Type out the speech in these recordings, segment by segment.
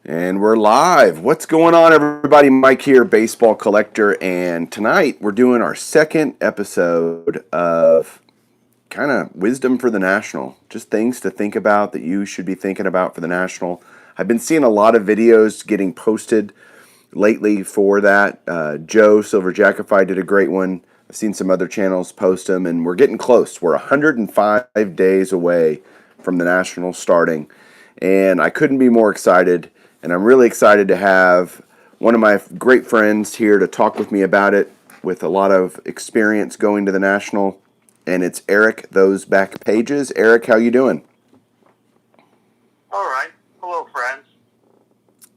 And we're live. What's going on, everybody? Mike here, baseball collector. And tonight we're doing our second episode of kind of wisdom for the National. Just things to think about that you should be thinking about for the National. I've been seeing a lot of videos getting posted lately for that. Joe Silverjackify did a great one. I've seen some other channels post them, and we're getting close. We're 105 days away from the National starting, and I couldn't be more excited. And I'm really excited to have one of my great friends here to talk with me about it, with a lot of experience going to the National, and it's Eric, Those Back Pages. Eric, how you doing? All right. Hello, friends.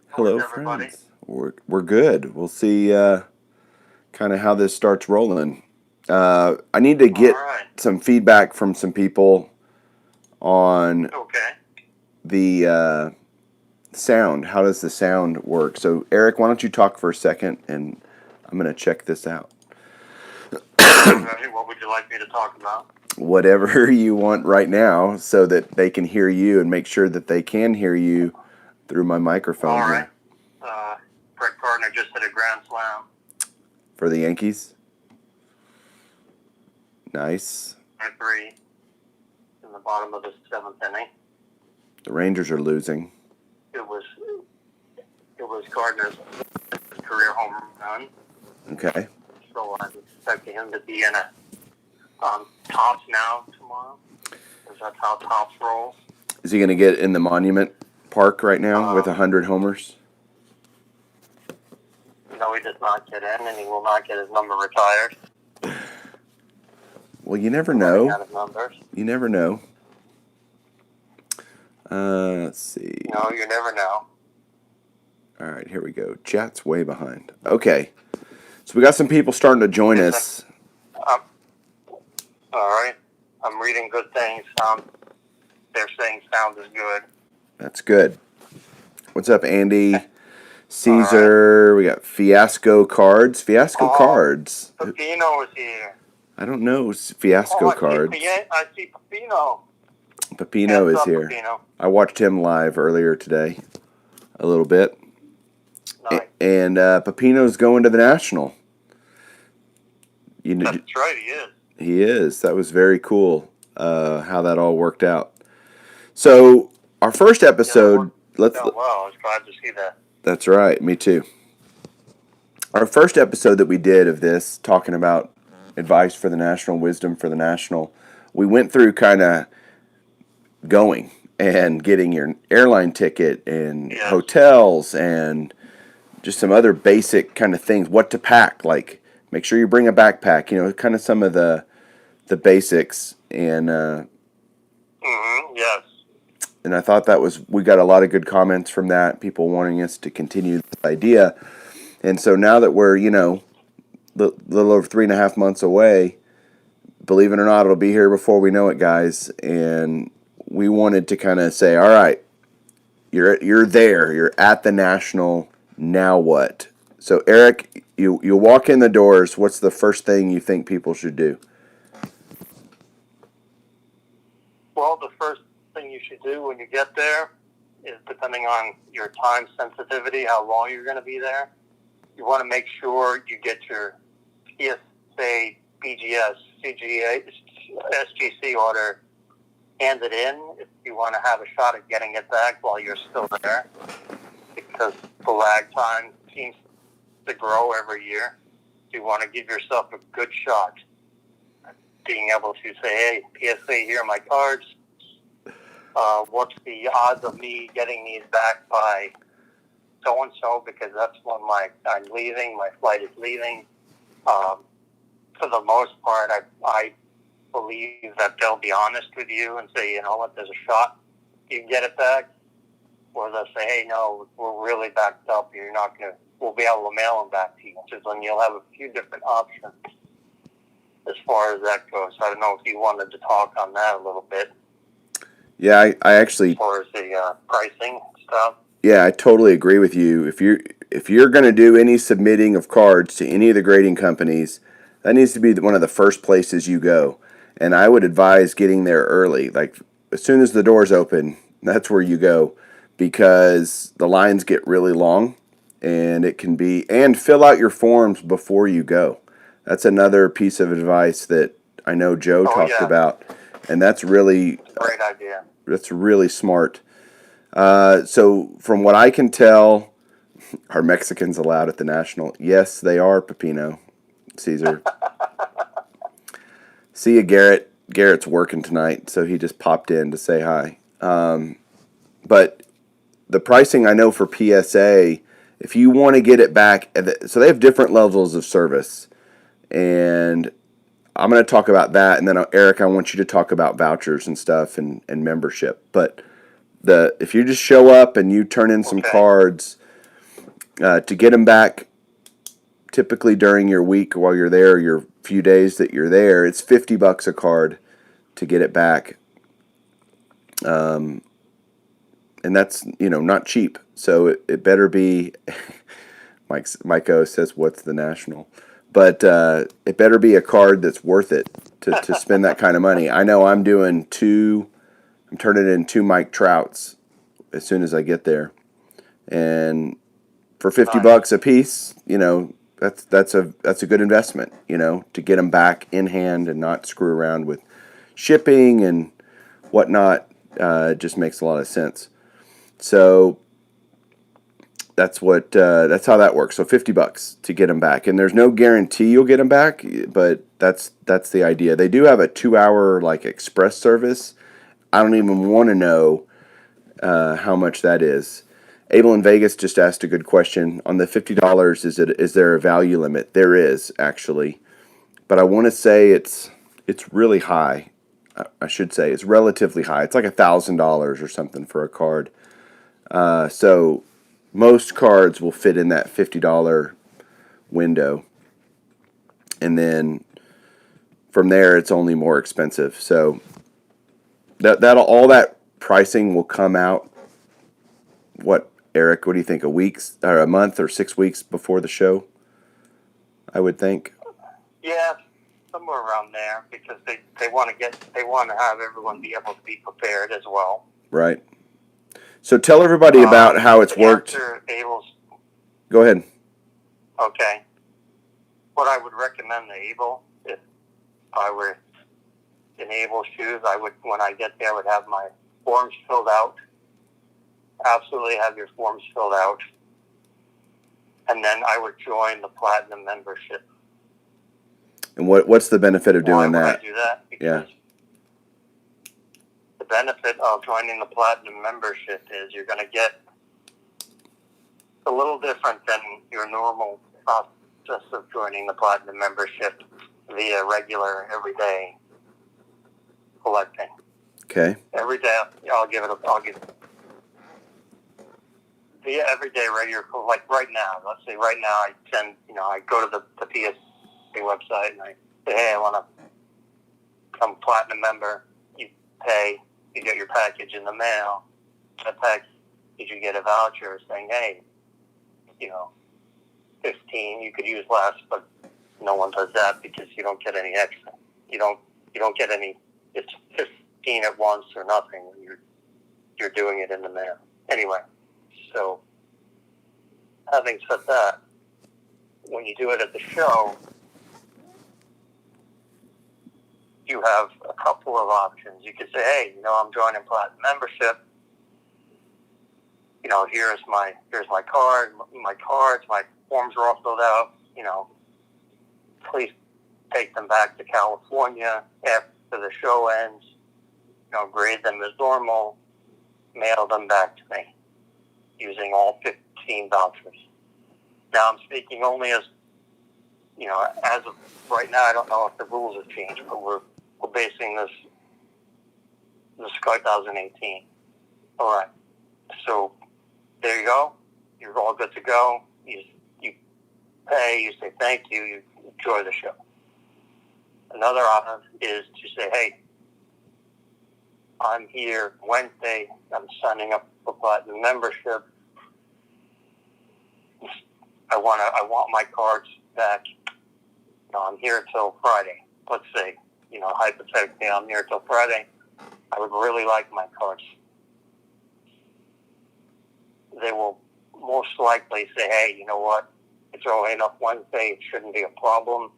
Hello, friends. We're good. We'll see kind of how this starts rolling. I need to get some feedback from some people on the sound. How does the sound work? So, Eric, why don't you talk for a second, and I'm going to check this out. What would you like me to talk about? Whatever you want right now, so that they can hear you and make sure that they can hear you through my microphone. All right. Brett Gardner just hit a grand slam. For the Yankees? Nice. 3 in the bottom of the 7th inning. The Rangers are losing. It was Gardner's career home run. Okay. So I'm expecting him to be in a tops now tomorrow. That's how tops rolls. Is he going to get in the Monument Park right now with 100 homers? No, he does not get in, and he will not get his number retired. Well, you never know. Out of numbers. You never know. Let's see. No, you never know. All right, here we go. Chat's way behind. Okay. So we got some people starting to join us. All right. I'm reading good things. They're saying sound is good. That's good. What's up, Andy? Caesar. Right. We got Fiasco Cards. Fiasco Cards. Pepino is here. I don't know Fiasco Cards. I see Pepino. Pepino is here. Pepino. I watched him live earlier today, a little bit. Nice. And Pepino's going to the National. That's right, he is. He is. That was very cool how that all worked out. So our first episode, well, I was glad to see that. That's right. Me too. Our first episode that we did of this, talking about advice for the National, wisdom for the National, we went through kind of going and getting your airline ticket and hotels and just some other basic kind of things. What to pack, like make sure you bring a backpack. You know, kind of some of the basics. And yes. And I thought we got a lot of good comments from that. People wanting us to continue this idea. And so now that we're, a little over 3.5 months away, believe it or not, it'll be here before we know it, guys. And we wanted to kind of say, all right, you're there. You're at the National. Now what? So, Eric, you walk in the doors. What's the first thing you think people should do? Well, the first thing you should do when you get there is, depending on your time sensitivity, how long you're going to be there, you want to make sure you get your PSA, BGS, CGA, SGC order handed in if you want to have a shot at getting it back while you're still there, because the lag time seems to grow every year. You want to give yourself a good shot at being able to say, hey, PSA, here are my cards. What's the odds of me getting these back by so-and-so, because that's when I'm leaving, my flight is leaving. For the most part, I believe that they'll be honest with you and say, you know what, there's a shot you can get it back. Or they'll say, hey, no, we're really backed up. We'll be able to mail them back to you. So then you'll have a few different options as far as that goes. I don't know if you wanted to talk on that a little bit. Yeah, I actually... As far as the pricing stuff. Yeah, I totally agree with you. If you're going to do any submitting of cards to any of the grading companies, that needs to be one of the first places you go. And I would advise getting there early. Like, as soon as the doors open, that's where you go. because the lines get really long, and it can be, and fill out your forms before you go. That's another piece of advice that I know Joe talked about, and that's really great idea. That's really smart. So from what I can tell, are Mexicans allowed at the National? Yes, they are, Pepino, Caesar. See you, Garrett. Garrett's working tonight, so he just popped in to say hi. But the pricing I know for PSA, if you want to get it back, so they have different levels of service. And I'm going to talk about that. And then, Eric, I want you to talk about vouchers and stuff and membership. But if you just show up and you turn in some cards to get them back, typically during your week while you're there, your few days that you're there, it's $50 a card to get it back. And that's, not cheap. So it better be, Mike O says, what's the National? But it better be a card that's worth it to spend that kind of money. I know I'm turning in 2 Mike Trouts as soon as I get there. And for $50 a piece, that's a good investment, to get them back in hand and not screw around with shipping and whatnot. Just makes a lot of sense. So that's how that works. So $50 to get them back, and there's no guarantee you'll get them back, but that's the idea. They do have a 2-hour express service. I don't even want to know how much that is. Abel in Vegas just asked a good question on the $50. Is there a value limit? There is, actually, but I want to say it's really high. I should say it's relatively high. It's like $1,000 or something for a card. So most cards will fit in that $50 window, and then from there it's only more expensive. So all that pricing will come out. What, Eric? What do you think? A month or 6 weeks before the show? I would think. Yeah, somewhere around there, because they want to have everyone be able to be prepared as well. Right. So tell everybody about how it's worked. Go ahead. Okay. What I would recommend to Abel, if I were in Abel's shoes, when I get there, I would have my forms filled out. Absolutely have your forms filled out. And then I would join the Platinum membership. And what's the benefit of doing that? Why would I do that? Because the benefit of joining the Platinum membership is you're going to get a little different than your normal process of joining the Platinum membership via regular, everyday collecting. Okay. Every day, I'll give via everyday regular, like right now. Let's say right now I go to the PSA website and I say, hey, I want to become a Platinum member. You pay, you get your package in the mail. That package, you get a voucher saying, hey, 15, you could use less, but no one does that because you don't get any extra. You don't get any, it's 15 at once or nothing when you're doing it in the mail. Anyway, so having said that, when you do it at the show, you have a couple of options. You could say, hey, I'm joining Platinum membership. Here's my card, my cards, my forms are all filled out. Please take them back to California after the show ends. Grade them as normal, mail them back to me using all 15 vouchers. Now I'm speaking only as of right now. I don't know if the rules have changed, but we're basing this 2018. All right, so there you go. You're all good to go. You pay. You say thank you. You enjoy the show. Another option is to say, hey, I'm here Wednesday. I'm signing up for Platinum membership. I want my cards back. I'm here till Friday. Let's say, hypothetically, I'm here till Friday. I would really like my cards. they will most likely say, hey, you know what, it's early enough Wednesday, it shouldn't be a problem.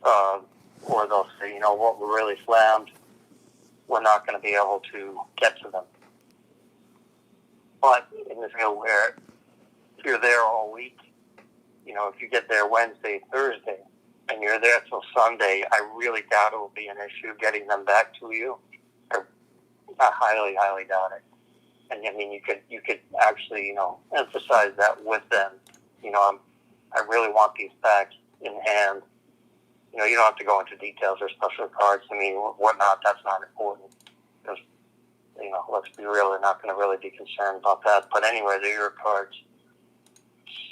Or they'll say, you know what, we're really slammed, we're not going to be able to get to them. But in the field where if you're there all week, you know, if you get there Wednesday, Thursday, and you're there till Sunday, I really doubt it will be an issue getting them back to you. I highly, highly doubt it. And I mean, you could actually, you know, emphasize that with them. You know, I really want these back in hand. You know, you don't have to go into details or special cards. I mean, whatnot. That's not important because, you know, let's be real. They're not going to really be concerned about that. But anyway, they're your cards.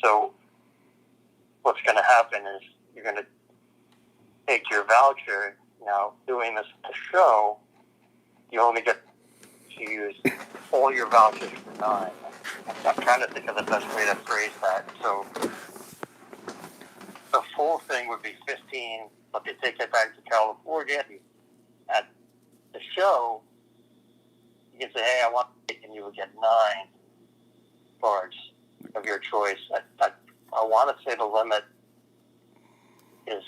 So what's going to happen is you're going to take your voucher. Now, doing this at the show, you only get to use all your vouchers for 9. I'm trying to think of the best way to phrase that. So the full thing would be 15, but they take it back to California. At the show, you can say, hey, I want it, and you would get 9 cards of your choice. I want to say the limit is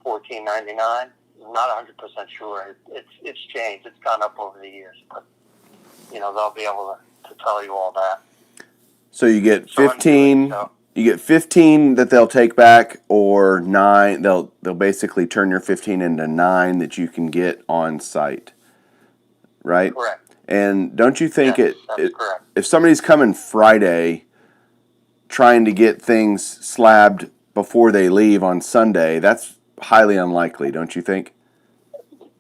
$14.99. I'm not 100% sure. It's changed. It's gone up over the years, but you know they'll be able to tell you all that. So you get 15. You get 15 that they'll take back, or 9. They'll basically turn your 15 into 9 that you can get on site, right? Correct. And don't you think correct. If somebody's coming Friday, trying to get things slabbed before they leave on Sunday, that's highly unlikely, don't you think?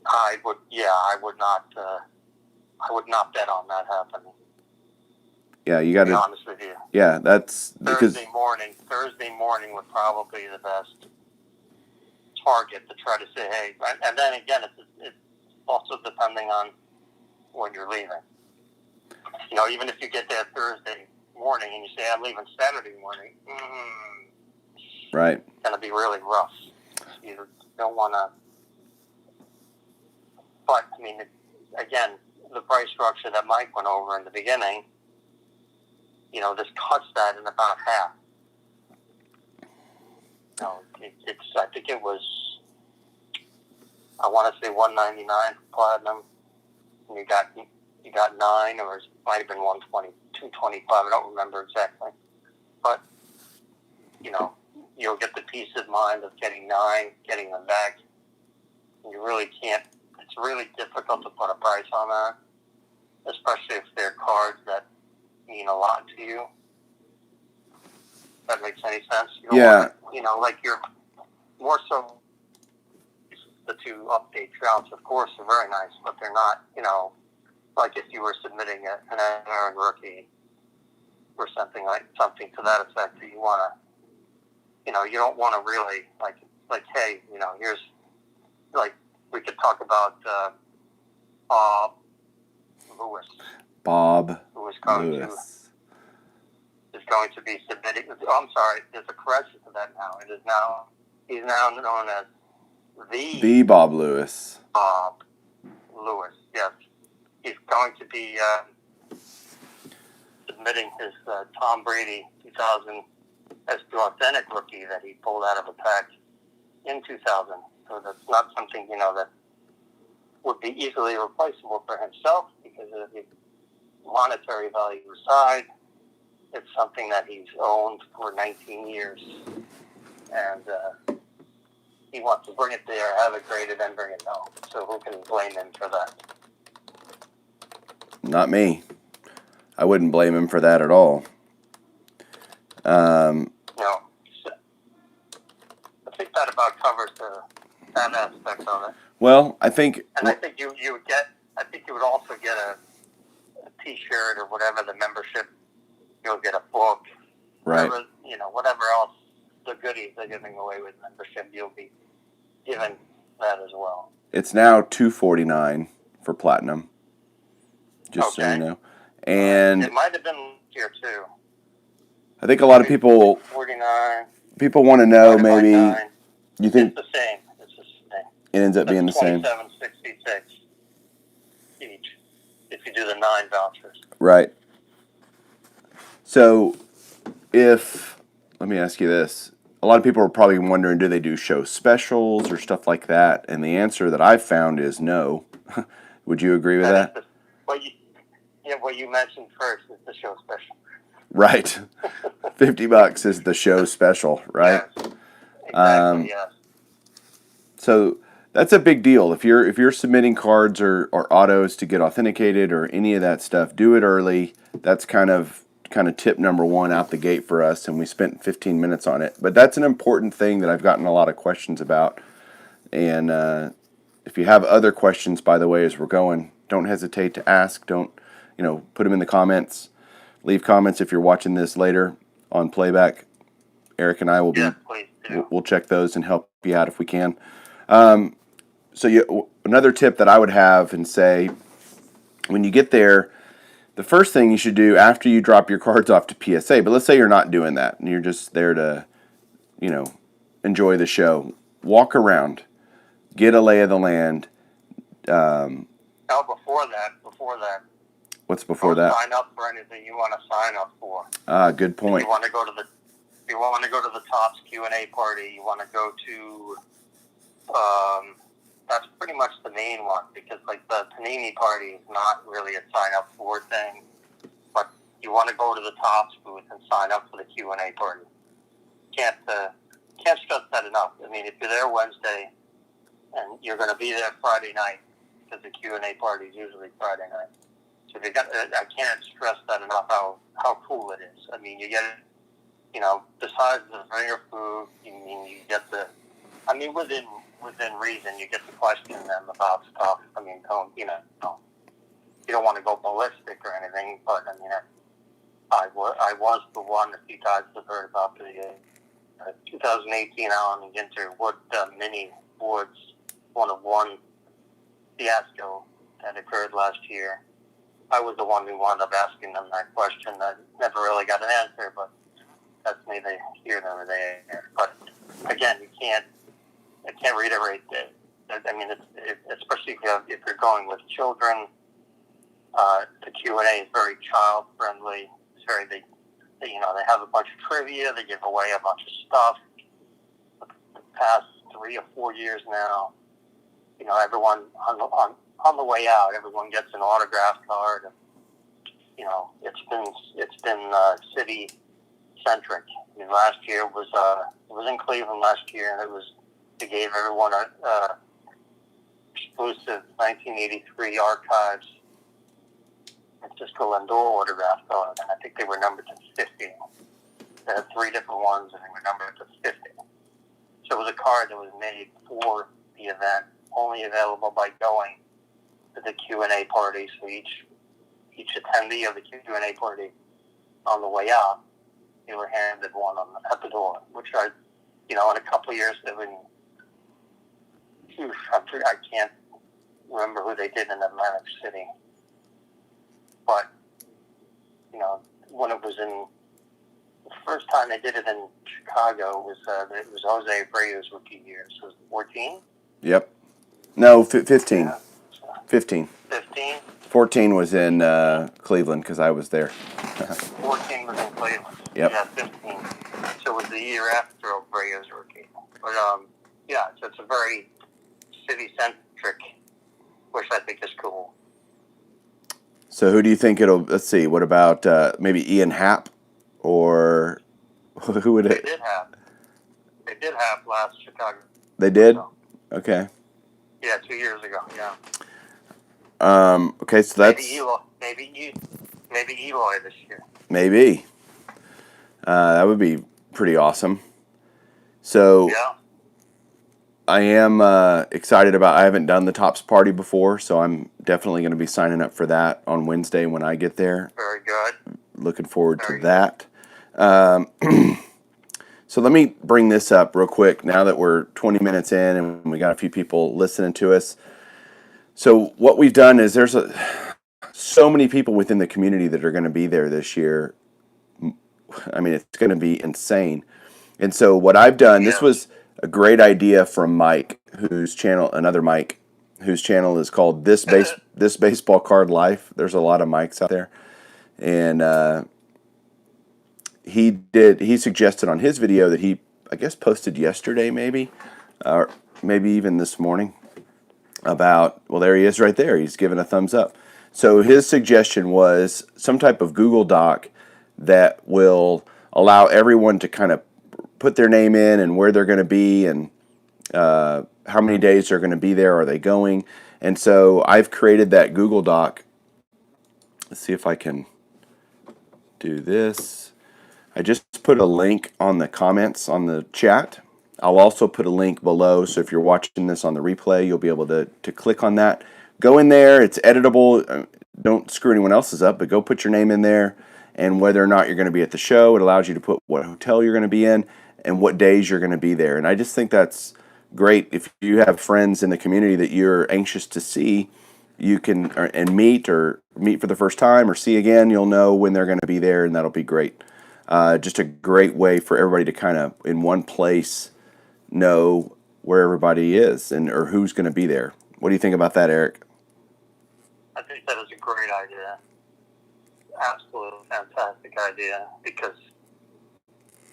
I would not bet on that happening. Yeah, you got to be honest with you. Yeah, that's because Thursday morning would probably be the best target to try to say, hey, and then again, it's also depending on when you're leaving. You know, even if you get there Thursday morning and you say, I'm leaving Saturday morning, right, it's going to be really rough. You don't want to. But, I mean, again, the price structure that Mike went over in the beginning, you know, this cuts that in about half. You know, I think it was, I want to say $199 for platinum. And you got 9, or it might have been $120, $225. I don't remember exactly. But, you know, you'll get the peace of mind of getting 9, getting them back. You really can't. It's really difficult to put a price on that, especially if they're cards that mean a lot to you. If that makes any sense? You don't want to, you know, like you're more so. The 2 update droughts, of course, are very nice, but they're not, you know, like if you were submitting an unearned rookie or something to that effect. That you want to, you know, you don't want to really like, hey, you know, here's like we could talk about Bob Lewis. Is going to be submitting. Oh, I'm sorry. There's a correction to that now. He's now known as the Bob Lewis. Bob Lewis. Yes, he's going to be submitting his Tom Brady 2000 S2 authentic rookie that he pulled out of a pack in 2000. So that's not something, you know, that would be easily replaceable for himself because of the monetary value aside. It's something that he's owned for 19 years. And he wants to bring it there, have it graded, and bring it home. So who can blame him for that? Not me. I wouldn't blame him for that at all. No. I think that about covers that aspect of it. Well, I think... And I think you would also get a T-shirt or whatever, the membership. You'll get a book. Right. Whatever else, the goodies they're giving away with membership, you'll be given that as well. It's now $249 for platinum. Just so you know. And it might have been here too. I think a lot of people... 49. People want to know maybe... You think... It's the same. It's the same. It ends up being the same. $27.66 each. It's you do the 9 vouchers. Right. So let me ask you this. A lot of people are probably wondering, do they do show specials or stuff like that? And the answer that I've found is no. Would you agree with that? What you mentioned first is the show special. Right. $50 is the show special, right? Yes. Exactly, yes. So that's a big deal. If you're submitting cards or autos to get authenticated or any of that stuff, do it early. That's kind of tip number one out the gate for us, and we spent 15 minutes on it. But that's an important thing that I've gotten a lot of questions about. And if you have other questions, by the way, as we're going, don't hesitate to ask. Don't, put them in the comments. Leave comments if you're watching this later on playback. Eric and I will Yes, please do. we'll check those and help you out if we can. So another tip that I would have and say, when you get there, the first thing you should do after you drop your cards off to PSA, but let's say you're not doing that and you're just there to, enjoy the show. Walk around, get a lay of the land. Before that. What's before that? Sign up for anything you want to sign up for. Good point. If you want to go to the Topps Q&A party, you want to go to, that's pretty much the main one, because like the Panini party is not really a sign up for thing, but you want to go to the Topps booth and sign up for the Q&A party. Can't stress that enough. I mean, if you're there Wednesday and you're going to be there Friday night, because the Q&A party is usually Friday night. So I can't stress that enough how cool it is. I mean, you get, besides the finger food, you get within reason, you get to question them about stuff. I mean, you don't want to go ballistic or anything, but I mean, I was the one, if you guys have heard about the 2018 Allen and Ginter Wood Mini Woods 1-of-1 fiasco that occurred last year. I was the one who wound up asking them that question. I never really got an answer, but that's neither here nor there. But again, I can't reiterate that. I mean, especially if you're going with children, the Q&A is very child friendly. It's very they have a bunch of trivia. They give away a bunch of stuff. The past 3 or 4 years now, everyone on the way out, everyone gets an autograph card. And, it's been city centric. I mean, last year it was in Cleveland last year, and they gave everyone a exclusive 1983 Archives Francisco Lindor autograph card, and I think they were numbered to 50. They had 3 different ones, and they were numbered to 50. So it was a card that was made for the event, only available by going to the Q&A party. So each attendee of the Q&A party on the way out, they were handed one at the door, which in a couple of years, I can't remember who they did in Atlantic City. But, when it was the first time they did it in Chicago, it was Jose Abreu's rookie year. So it was 14? Yep. No, 15. Yeah. 15. 15? 14 was in Cleveland because I was there. 14 was in Cleveland. Yep. Yeah, 15. So it was the year after Abreu's rookie. But, so it's a very city-centric, which I think is cool. So who do you think let's see, what about maybe Ian Happ or who would it? They did have last Chicago. They did? So. Okay. Yeah, 2 years ago, yeah. Okay, so that's... Maybe Eloy this year. Maybe. That would be pretty awesome. So... Yeah. I am excited I haven't done the Topps party before, so I'm definitely going to be signing up for that on Wednesday when I get there. Very good. Looking forward to that. So let me bring this up real quick now that we're 20 minutes in and we got a few people listening to us. So what we've done is there's so many people within the community that are going to be there this year. I mean, it's going to be insane. And so what I've done, this was a great idea from Mike, whose channel, another Mike, whose channel is called This Baseball Card Life. There's a lot of mics out there, and he suggested on his video that he, I guess, posted yesterday, maybe, or maybe even this morning, about, well, there he is right there. He's giving a thumbs up. So his suggestion was some type of Google Doc that will allow everyone to kind of put their name in and where they're going to be and how many days they're going to be there. Are they going? And so I've created that Google Doc. Let's see if I can do this. I just put a link on the comments on the chat. I'll also put a link below, so if you're watching this on the replay, you'll be able to click on that. Go in there. It's editable. Don't screw anyone else's up, but go put your name in there and whether or not you're going to be at the show. It allows you to put what hotel you're going to be in and what days you're going to be there. And I just think that's great. If you have friends in the community that you're anxious to see, you can and meet for the first time or see again, you'll know when they're going to be there, and that'll be great. Just a great way for everybody to kind of in one place know where everybody is or who's going to be there. What do you think about that, Eric? I think that is a great idea. Absolutely fantastic idea, because,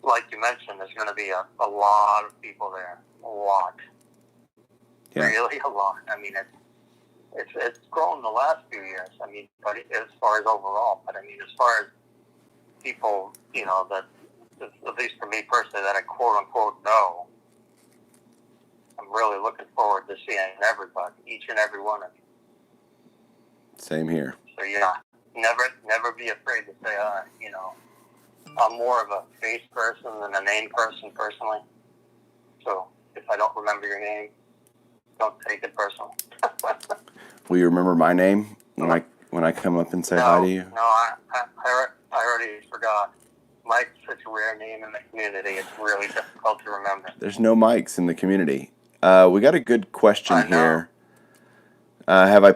like you mentioned, there's going to be a lot of people there. A lot. Yeah. Really a lot. I mean, it's grown the last few years. I mean, but as far as overall, but I mean, as far as people, that, at least for me personally, that I quote unquote know, I'm really looking forward to seeing everybody, each and every one of you. Same here. So yeah, never be afraid to say, I'm more of a face person than a name person personally. So if I don't remember your name, don't take it personally. Will you remember my name when I come up and say hi to you? No, I already forgot. Mike's such a rare name in the community. It's really difficult to remember. There's no Mikes in the community. We got a good question here. Have we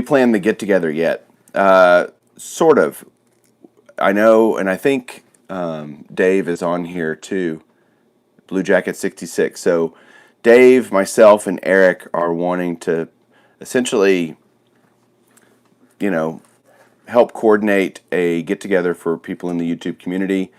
planned the get together yet? Sort of. I know, and I think Dave is on here too. Blue Jacket 66. So Dave, myself, and Eric are wanting to essentially, help coordinate a get together for people in the YouTube community.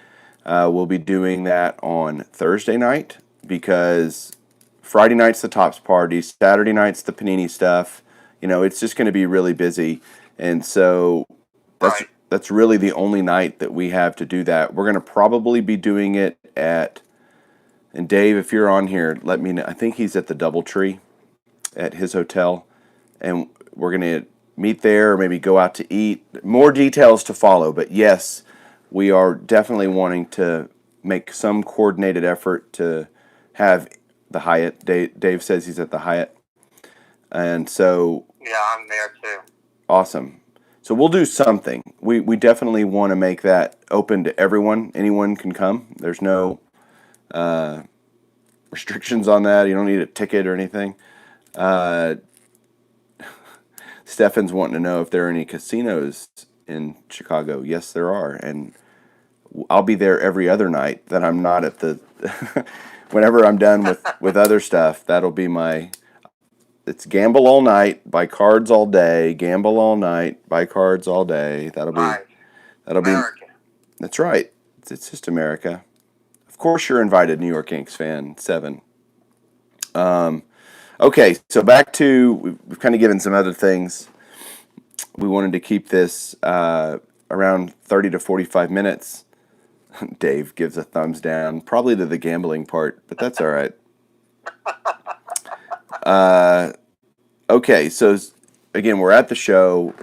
We'll be doing that on Thursday night because Friday night's the Tops party, Saturday night's the Panini stuff. It's just going to be really busy, and so that's really the only night that we have to do that. We're going to probably be doing it and Dave, if you're on here, let me know. I think he's at the DoubleTree at his hotel, and we're going to meet there or maybe go out to eat. More details to follow, but yes, we are definitely wanting to make some coordinated effort to have the Hyatt. Dave says he's at the Hyatt, and so yeah, I'm there too. Awesome. So we'll do something. We definitely want to make that open to everyone. Anyone can come. There's no restrictions on that. You don't need a ticket or anything. Stefan's wanting to know if there are any casinos in Chicago. Yes, there are, and I'll be there every other night that I'm not at the. Whenever I'm done with other stuff, that'll be my. It's gamble all night, buy cards all day. Gamble all night, buy cards all day. That'll be America. That's right. It's just America. Of course, you're invited, New York Yankees fan 7. Okay, so back to we've kind of given some other things. We wanted to keep this around 30 to 45 minutes. Dave gives a thumbs down, probably to the gambling part, but that's all right. Okay, so again, we're at the show.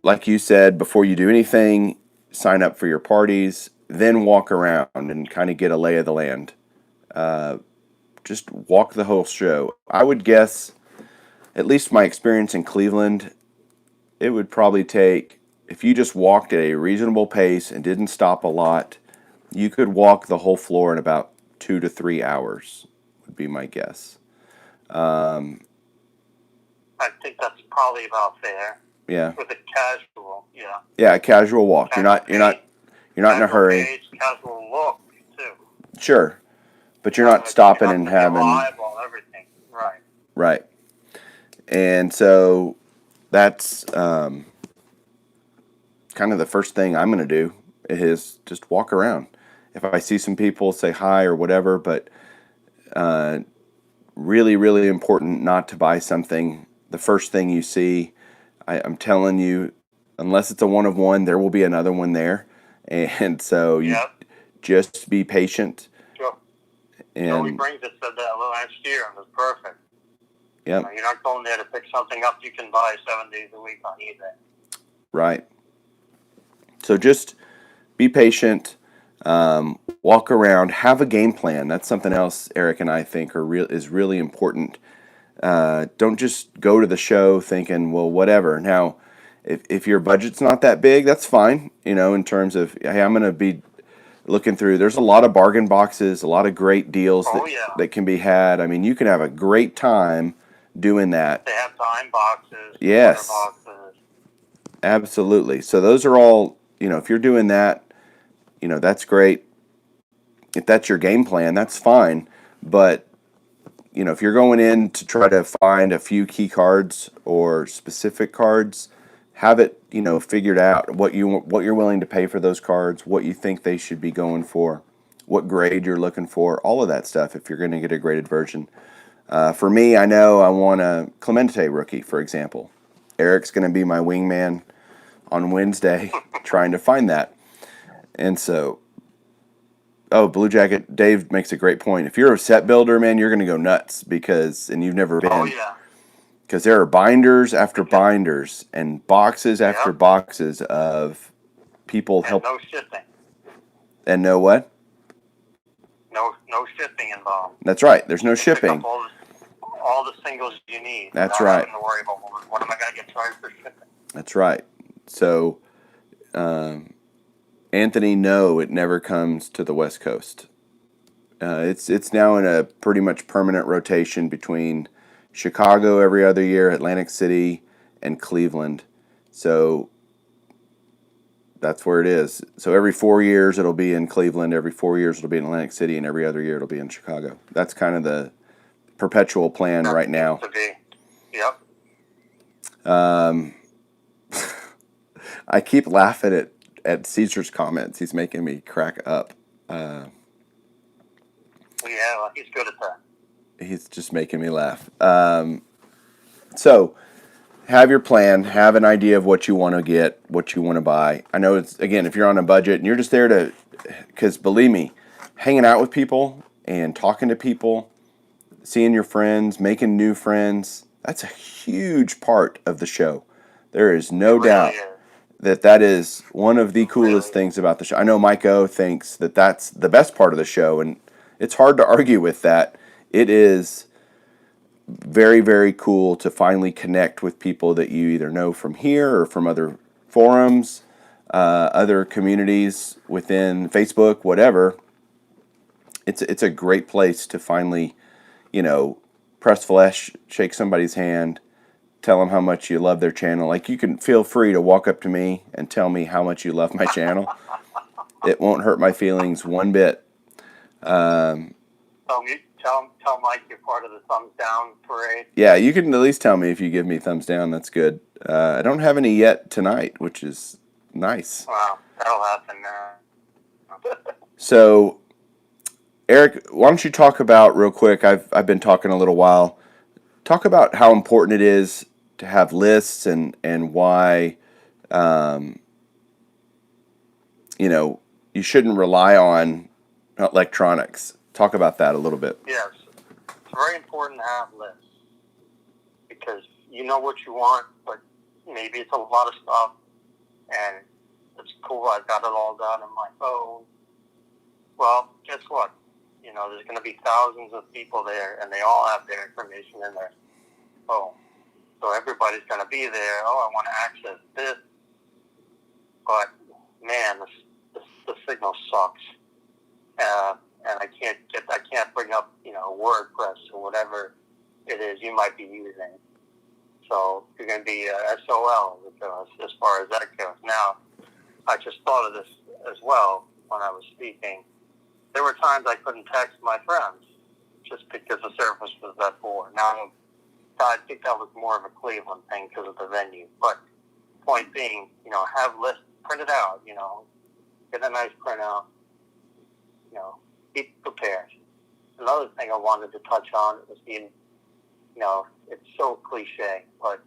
Like you said, before you do anything, sign up for your parties, then walk around and kind of get a lay of the land. Just walk the whole show. I would guess, at least my experience in Cleveland, it would probably take, if you just walked at a reasonable pace and didn't stop a lot, you could walk the whole floor in about 2 to 3 hours, would be my guess. I think that's probably about fair. Yeah. With a casual, yeah. Yeah, a casual walk. Casual you're not in a hurry. Page, casual look too. Sure, but you're not stopping and having. Eyeball everything. Right. Right. And so that's kind of the first thing I'm going to do is just walk around. If I see some people, say hi or whatever, but really, really important not to buy something the first thing you see. I'm telling you, unless it's a one of one, there will be another one there. And so you Yep. just be patient. Sure. Joey And Brings it said that last year and it was perfect. yep, You're not going there to pick something up you can buy 7 days a week on eBay. right. So just be patient. Walk around, have a game plan. That's something else Eric and I think is really important. Don't just go to the show thinking, well, whatever. Now, if your budget's not that big, that's fine. In terms of, hey, I'm going to be looking through. There's a lot of bargain boxes, a lot of great deals that can be had. I mean, you can have a great time doing that. They have time boxes, Yes, boxes. absolutely. So those are all, if you're doing that, that's great. If that's your game plan, that's fine. But if you're going in to try to find a few key cards or specific cards, have it, figured out what you're willing to pay for those cards, what you think they should be going for, what grade you're looking for, all of that stuff. If you're going to get a graded version, for me, I know I want a Clemente rookie, for example. Eric's going to be my wingman on Wednesday, trying to find that, and so. Oh, Blue Jacket, Dave makes a great point. If you're a set builder, man, you're going to go nuts and you've never been. Oh, yeah. Because there are binders after binders and boxes after boxes of people help. No shipping. And no what? No shipping involved. That's right. There's no shipping. Pick up all the singles you need. That's not right. Having to worry about what am I going to get charged for shipping. That's right. So, Anthony, no, it never comes to the West Coast. It's now in a pretty much permanent rotation between Chicago every other year, Atlantic City, and Cleveland. So that's where it is. So every 4 years it'll be in Cleveland, every 4 years it'll be in Atlantic City, and every other year it'll be in Chicago. That's kind of the perpetual plan right now. To be. Yep. I keep laughing at Caesar's comments. He's making me crack up. Yeah, well, he's good at that. He's just making me laugh. So have your plan, have an idea of what you want to get, what you want to buy. I know it's, again, if you're on a budget and you're just there because believe me, hanging out with people and talking to people, seeing your friends, making new friends, that's a huge part of the show. There is no doubt that is one of the coolest things about the show. I know Mike O thinks that that's the best part of the show, and it's hard to argue with that. It is very, very cool to finally connect with people that you either know from here or from other forums, other communities within Facebook, whatever. It's a great place to finally, press flesh, shake somebody's hand, tell them how much you love their channel. Like, you can feel free to walk up to me and tell me how much you love my channel. It won't hurt my feelings one bit. Tell Mike you're part of the thumbs down parade. Yeah, you can at least tell me if you give me thumbs down. That's good. I don't have any yet tonight, which is nice. Wow, that'll happen now. So, Eric, why don't you talk about real quick? I've been talking a little while. Talk about how important it is to have lists and why, you shouldn't rely on electronics. Talk about that a little bit. Yes. It's very important to have lists because you know what you want, but maybe it's a lot of stuff and it's cool. I've got it all done on my phone. Well, guess what? There's going to be thousands of people there and they all have their information in their phone. So everybody's going to be there. Oh, I want to access this. But, man, the signal sucks. And I can't bring up, WordPress or whatever it is you might be using. So you're going to be SOL as far as that goes. Now, I just thought of this as well when I was speaking. There were times I couldn't text my friends just because the service was that poor. Now I'm I think that was more of a Cleveland thing because of the venue. But point being, have lists printed out. Get a nice printout. Be prepared. Another thing I wanted to touch on was it's so cliche, but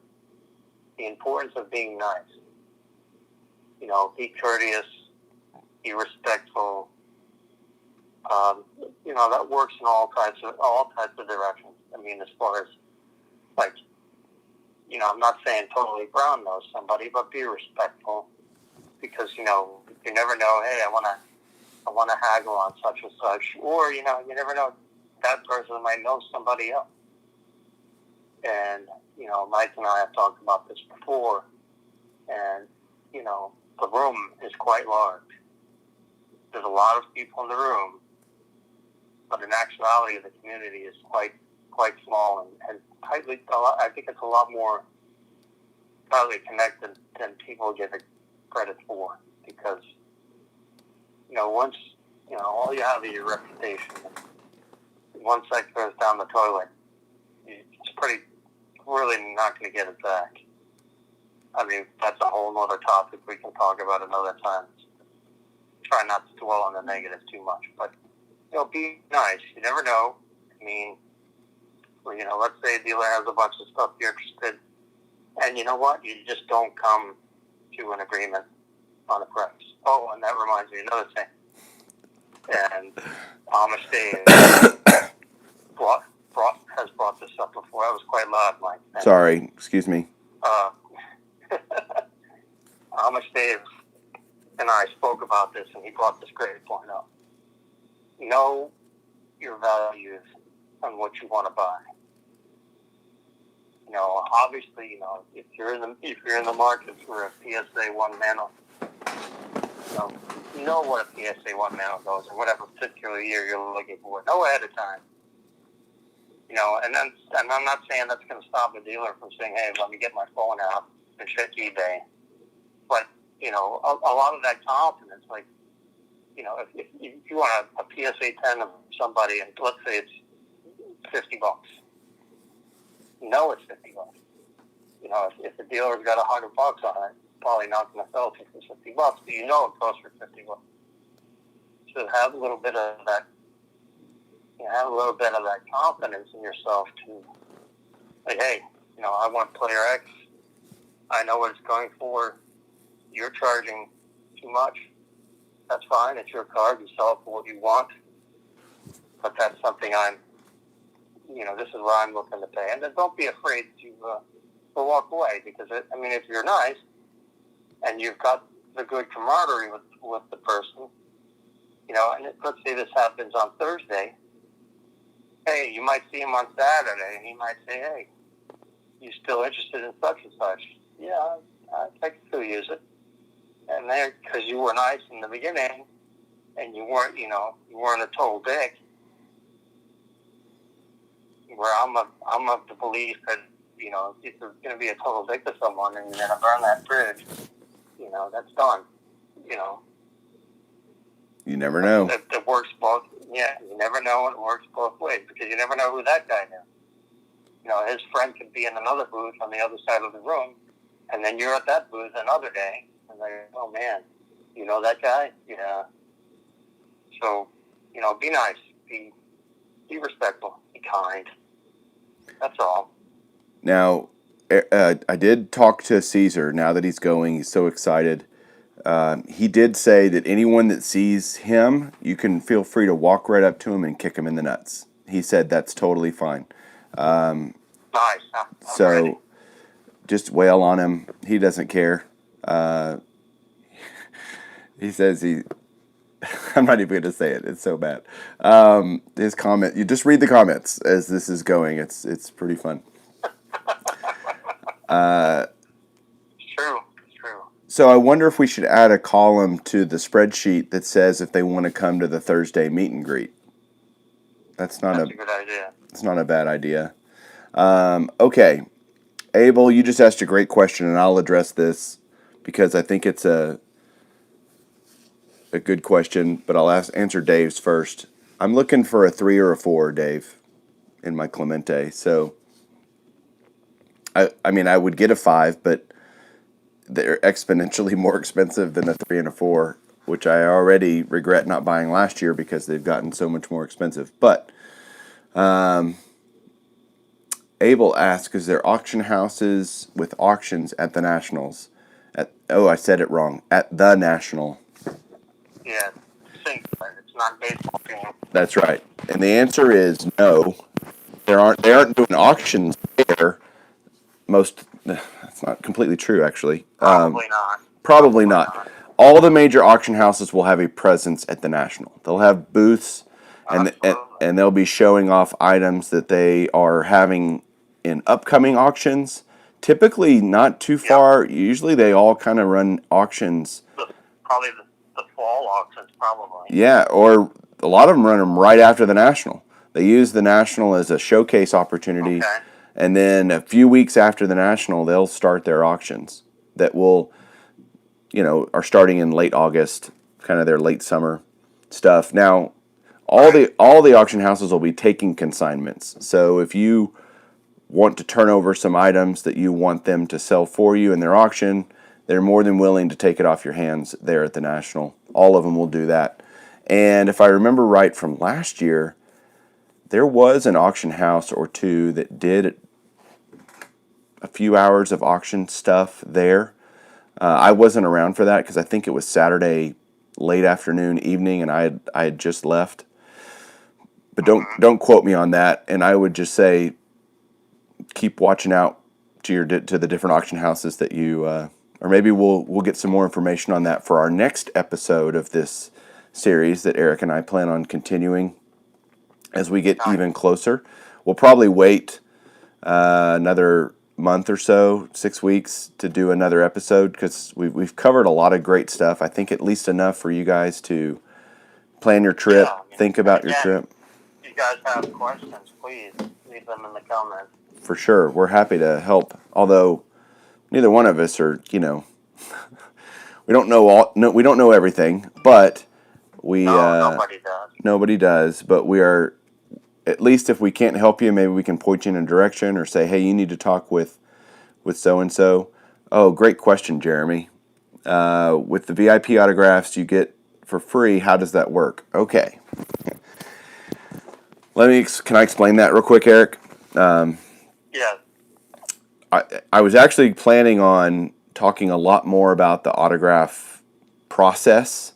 the importance of being nice. Be courteous, be respectful. That works in all types of directions. I mean, as far as I'm not saying totally brown nose somebody, but be respectful because you never know. Hey, I want to haggle on such and such, or you never know, that person might know somebody else. And Mike and I have talked about this before, and the room is quite large. There's a lot of people in the room, but in actuality, the community is quite small and tightly. I think it's a lot more tightly connected than people give it credit for, because once all you have is your reputation. Once that goes down the toilet, it's really not going to get it back. I mean, that's a whole other topic we can talk about another time. Try not to dwell on the negative too much, but be nice. You never know. I mean, let's say a dealer has a bunch of stuff you're interested, and you know what? You just don't come to an agreement on the price. Oh, and that reminds me of another thing. And Amish Dave has brought this up before. I was quite loud, Mike. Sorry, excuse me. Amish Dave and I spoke about this, and he brought this great point up. Know your values on what you want to buy. Obviously, if you're in the market for a PSA 1 manual, know what a PSA 1 manual goes in whatever particular year you're looking for. Know ahead of time. And I'm not saying that's going to stop a dealer from saying, hey, let me get my phone out and check eBay. But, a lot of that confidence, if you want a PSA 10 of somebody, and let's say it's $50, it's $50. If the dealer's got $100 on it, probably not going to sell it for $50, but it goes for $50. So have a little bit of that. Have a little bit of that confidence in yourself to, hey, I want player X. I know what it's going for. You're charging too much. That's fine. It's your card. You sell it for what you want. But that's something this is what I'm looking to pay. And then don't be afraid to walk away, because, if you're nice and you've got the good camaraderie with the person, and let's say this happens on Thursday, hey, you might see him on Saturday, and he might say, hey, you still interested in such and such? Yeah, I can still use it. And there, because you were nice in the beginning, and you weren't a total dick. Where I'm of the belief that, if you're going to be a total dick to someone and you're going to burn that bridge, that's done. You never know. It works both. Yeah, you never know, and it works both ways, because you never know who that guy knew. His friend could be in another booth on the other side of the room, and then you're at that booth another day, and they're, oh man, you know that guy? Yeah. So, be nice, be respectful, be kind. That's all. Now, I did talk to Caesar. Now that he's going, he's so excited. He did say that anyone that sees him, you can feel free to walk right up to him and kick him in the nuts. He said that's totally fine. Nice. So ready. Just wail on him. He doesn't care. He says I'm not even going to say it. It's so bad. His comment. You just read the comments as this is going. It's pretty fun. True. So I wonder if we should add a column to the spreadsheet that says if they want to come to the Thursday meet and greet. That's a good idea. It's not a bad idea. Okay, Abel, you just asked a great question, and I'll address this because I think it's a good question. But I'll answer Dave's first. I'm looking for a 3 or a 4, Dave, in my Clemente. So I mean, I would get a 5, but they're exponentially more expensive than a 3 and a 4, which I already regret not buying last year because they've gotten so much more expensive. But Abel asks, is there auction houses with auctions at the Nationals? I said it wrong. At the National. Yeah, singular. It's not baseball game. That's right. And the answer is no. They aren't doing auctions there. That's not completely true, actually. Probably not. Probably not. All the major auction houses will have a presence at the National. They'll have booths, and they'll be showing off items that they are having in upcoming auctions. Typically, not too far. Usually, they all kind of run auctions. Probably the fall auctions, probably. Yeah, or a lot of them run them right after the National. They use the National as a showcase opportunity. Okay. And then a few weeks after the National, they'll start their auctions that will, are starting in late August, kind of their late summer stuff. Now, all the auction houses will be taking consignments. So if you want to turn over some items that you want them to sell for you in their auction, they're more than willing to take it off your hands there at the National. All of them will do that. And if I remember right from last year, there was an auction house or two that did a few hours of auction stuff there. I wasn't around for that because I think it was Saturday late afternoon, evening, and I had just left. But don't quote me on that. And I would just say keep watching out to the different auction houses that you, or maybe we'll get some more information on that for our next episode of this series that Eric and I plan on continuing as we get even closer. We'll probably wait another month or so, 6 weeks, to do another episode because we've covered a lot of great stuff. I think at least enough for you guys to plan your trip, think about your trip. If you guys have questions, please leave them in the comments. For sure. We're happy to help, although neither one of us are, we don't know everything, but nobody does. Nobody does, but we are, at least if we can't help you, maybe we can point you in a direction or say, hey, you need to talk with so-and-so. Oh, great question, Jeremy. With the VIP autographs you get for free, how does that work? Okay. Can I explain that real quick, Eric? Yeah. I was actually planning on talking a lot more about the autograph process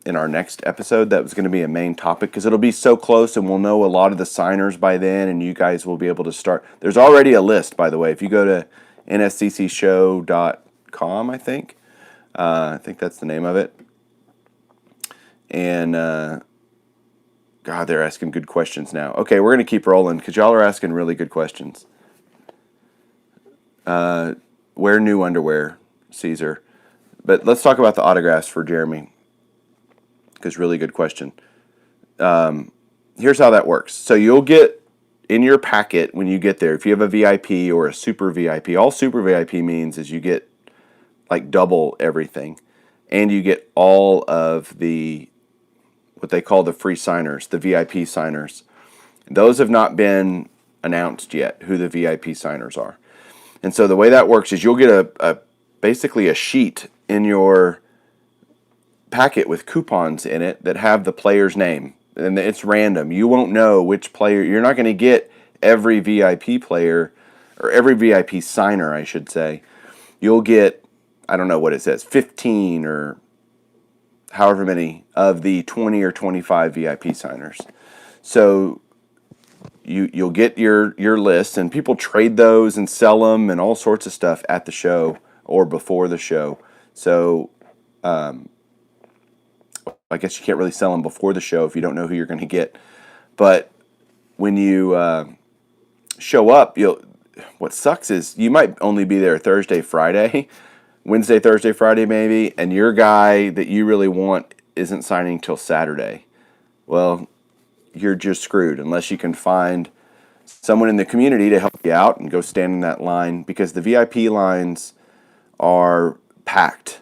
in our next episode. That was going to be a main topic because it'll be so close and we'll know a lot of the signers by then and you guys will be able to start. There's already a list, by the way. If you go to nsccshow.com, I think that's the name of it. And God, they're asking good questions now. Okay, we're going to keep rolling because y'all are asking really good questions. Wear new underwear, Caesar. But let's talk about the autographs for Jeremy because really good question. Here's how that works. So you'll get in your packet when you get there, if you have a VIP or a super VIP, all super VIP means is you get like double everything. And you get all of what they call the free signers, the VIP signers. Those have not been announced yet, who the VIP signers are. And so the way that works is you'll get basically a sheet in your packet with coupons in it that have the player's name. And it's random. You won't know which player. You're not going to get every VIP player, or every VIP signer, I should say. You'll get, I don't know what it says, 15 or however many of the 20 or 25 VIP signers. So you'll get your list, and people trade those and sell them and all sorts of stuff at the show or before the show. So I guess you can't really sell them before the show if you don't know who you're going to get. But when you show up, what sucks is you might only be there Thursday, Friday, Wednesday, Thursday, Friday maybe, and your guy that you really want isn't signing till Saturday. Well, you're just screwed unless you can find someone in the community to help you out and go stand in that line, because the VIP lines are packed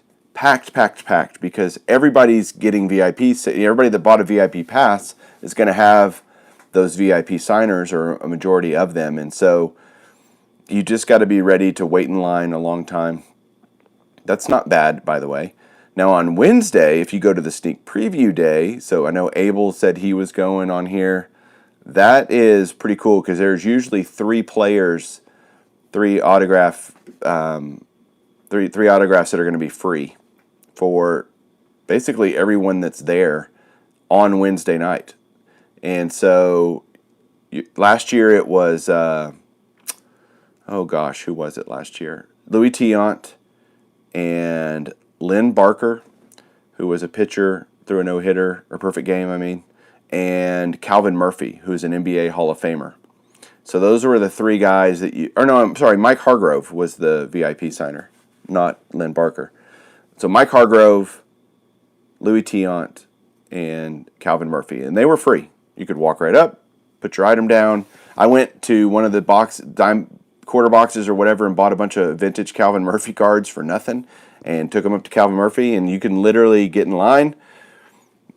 because everybody's getting VIPs. Everybody that bought a VIP pass is going to have those VIP signers or a majority of them. And so you just got to be ready to wait in line a long time. That's not bad, by the way. Now on Wednesday, if you go to the sneak preview day, so I know Abel said he was going on here. That is pretty cool because there's usually three players, three autograph, three autographs that are going to be free for basically everyone that's there on Wednesday night. And so last year it was, oh gosh, who was it last year? Louis Tiant and Lynn Barker, who was a pitcher, threw a no-hitter, or perfect game, I mean, and Calvin Murphy, who's an NBA Hall of Famer. So those were the three guys that you, or no, I'm sorry, Mike Hargrove was the VIP signer, not Lynn Barker. So Mike Hargrove, Louis Tiant, and Calvin Murphy, and they were free. You could walk right up, put your item down. I went to one of the dime quarter boxes or whatever and bought a bunch of vintage Calvin Murphy cards for nothing and took them up to Calvin Murphy, and you can literally get in line,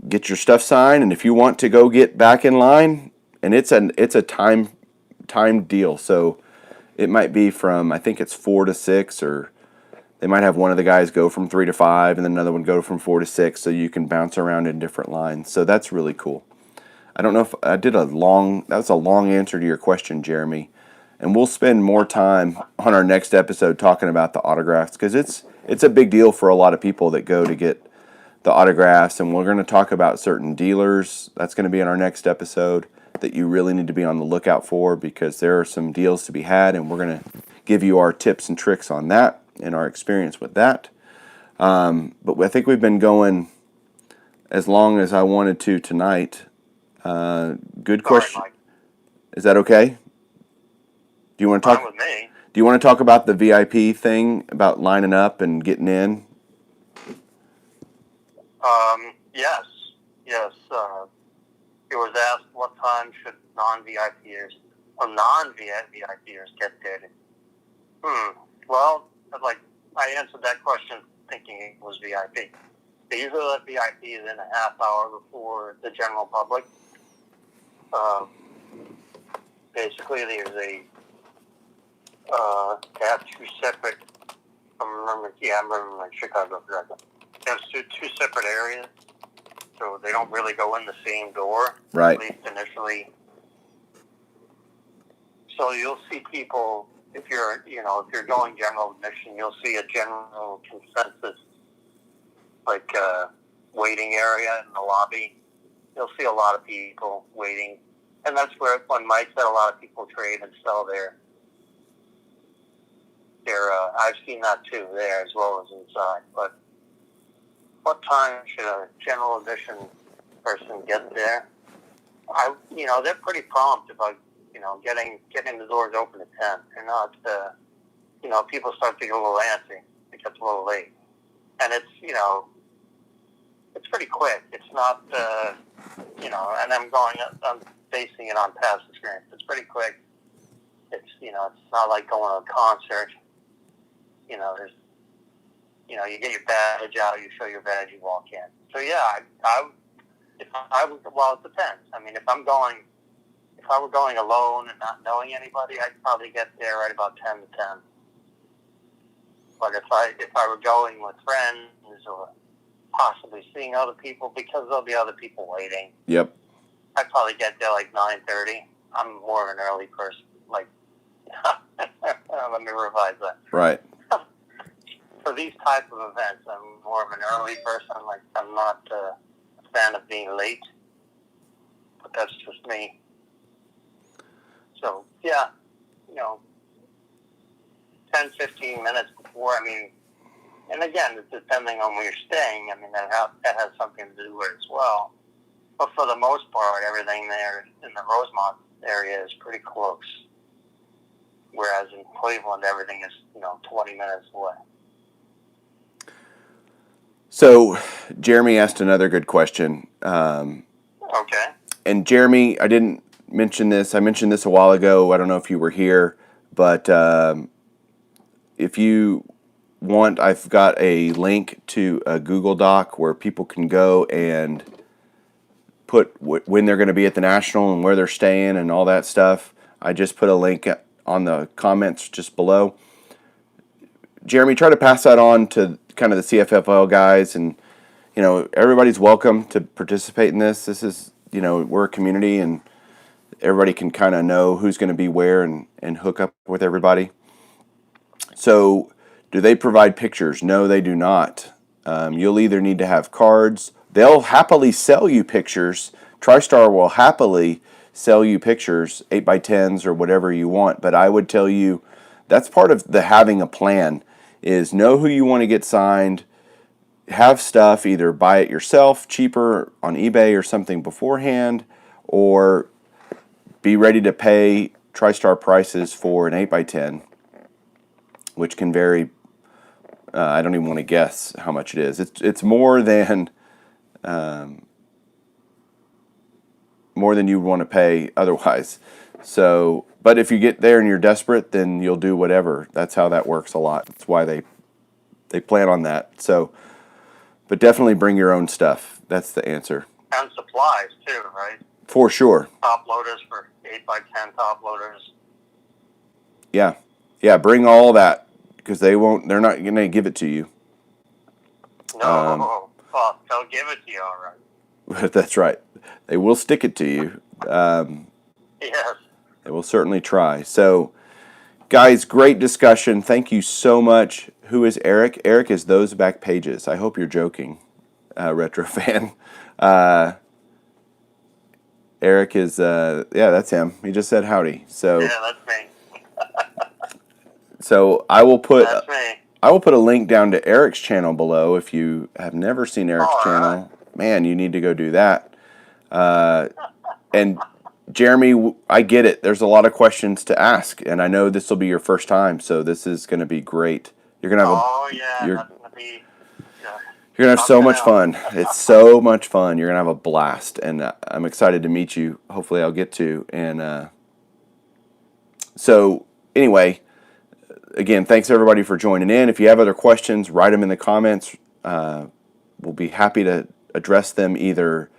get your stuff signed, and if you want to go get back in line, and it's a timed deal, so it might be from, I think it's 4 to 6, or they might have one of the guys go from 3 to 5 and then another one go from 4 to 6, so you can bounce around in different lines. So that's really cool. I don't know if I did that was a long answer to your question, Jeremy. And we'll spend more time on our next episode talking about the autographs because it's a big deal for a lot of people that go to get the autographs. And we're going to talk about certain dealers. That's going to be in our next episode that you really need to be on the lookout for because there are some deals to be had. And we're going to give you our tips and tricks on that and our experience with that. But I think we've been going as long as I wanted to tonight. Good question. Mike. Is that okay? Do you want to talk? Fine with me. Do you want to talk about the VIP thing about lining up and getting in? Yes. It was asked what time should non-VIPers get there. Well, I answered that question thinking it was VIP. They usually let VIPs in a half hour before the general public. Basically, there's they have two separate. I'm remembering Chicago correctly. They have two separate areas, so they don't really go in the same door. Right. At least initially. So you'll see people if you're going general admission, you'll see a general consensus waiting area in the lobby. You'll see a lot of people waiting, and that's where when Mike said a lot of people trade and sell their I've seen that too there as well as inside. But what time should a general admission person get there? They're pretty prompt about getting the doors open at 10. They're not people start to get a little antsy. It gets a little late, and it's pretty quick. It's not and I'm basing it on past experience. It's pretty quick. It's not like going to a concert. There's you get your badge out, you show your badge, you walk in. So yeah, it depends. I mean, if I were going alone and not knowing anybody, I'd probably get there right about 10 to 10. But if I were going with friends or possibly seeing other people, because there'll be other people waiting. Yep. I'd probably get there like 9:30. I'm more of an early person. Let me revise that. Right. For these type of events, I'm more of an early person. I'm not a fan of being late, but that's just me. So yeah, 10, 15 minutes before. I mean, and again, it's depending on where you're staying. I mean, that has something to do with it as well. But for the most part, everything there in the Rosemont area is pretty close. Whereas in Cleveland, everything is 20 minutes away. So, Jeremy asked another good question. Okay. And Jeremy, I didn't mention this. I mentioned this a while ago. I don't know if you were here, but if you want, I've got a link to a Google Doc where people can go and put when they're going to be at the National and where they're staying and all that stuff. I just put a link on the comments just below. Jeremy, try to pass that on to kind of the CFFL guys, and everybody's welcome to participate in this. This is, we're a community, and everybody can kind of know who's going to be where and hook up with everybody. So, do they provide pictures? No, they do not. You'll either need to have cards. They'll happily sell you pictures. TriStar will happily sell you pictures, 8x10s or whatever you want. But I would tell you that's part of the having a plan is know who you want to get signed, have stuff, either buy it yourself cheaper on eBay or something beforehand, or be ready to pay TriStar prices for an 8x10, which can vary. I don't even want to guess how much it is. It's more than you want to pay otherwise. So, but if you get there and you're desperate, then you'll do whatever. That's how that works a lot. That's why they plan on that. So, but definitely bring your own stuff. That's the answer. And supplies too, right? For sure. Top loaders for 8x10 top loaders. Yeah. Bring all that because they're not going to give it to you. No, well, they'll give it to you, all right. That's right. They will stick it to you. Yes. They will certainly try. So, guys, great discussion. Thank you so much. Who is Eric? Eric is Those Back Pages. I hope you're joking, retro fan. Eric is, that's him. He just said howdy. So, yeah, that's me. So I will put That's me. I will put a link down to Eric's channel below. If you have never seen Eric's channel, man, you need to go do that. And Jeremy, I get it. There's a lot of questions to ask, and I know this will be your first time, so this is going to be great. You're gonna have that's gonna be. You're gonna have so much fun. It's so much fun. You're gonna have a blast, and I'm excited to meet you. Hopefully, I'll get to. And so anyway, again, thanks everybody for joining in. If you have other questions, write them in the comments. We'll be happy to address them either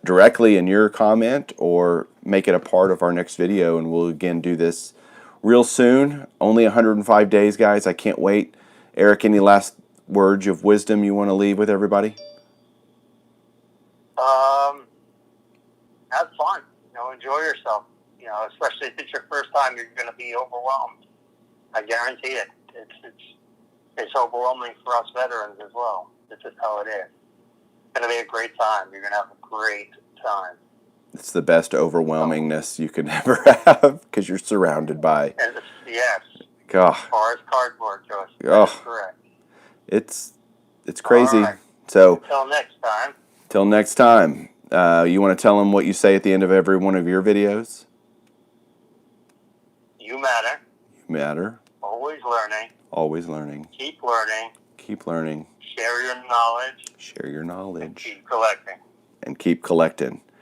directly in your comment or make it a part of our next video. And we'll again do this real soon. Only 105 days, guys. I can't wait. Eric, any last words of wisdom you want to leave with everybody? Have fun. Enjoy yourself. Especially if it's your first time, you're going to be overwhelmed. I guarantee it. It's overwhelming for us veterans as well. This is how it is. It's going to be a great time. You're going to have a great time. It's the best overwhelmingness you could ever have because you're surrounded by. Yes. God. As far as cardboard goes. Oh. Correct. It's crazy. All right. So Till next time. You want to tell them what you say at the end of every one of your videos? You matter. You matter. Always learning. Always learning. Keep learning. Keep learning. Share your knowledge. Share your knowledge. And keep collecting. And keep collecting.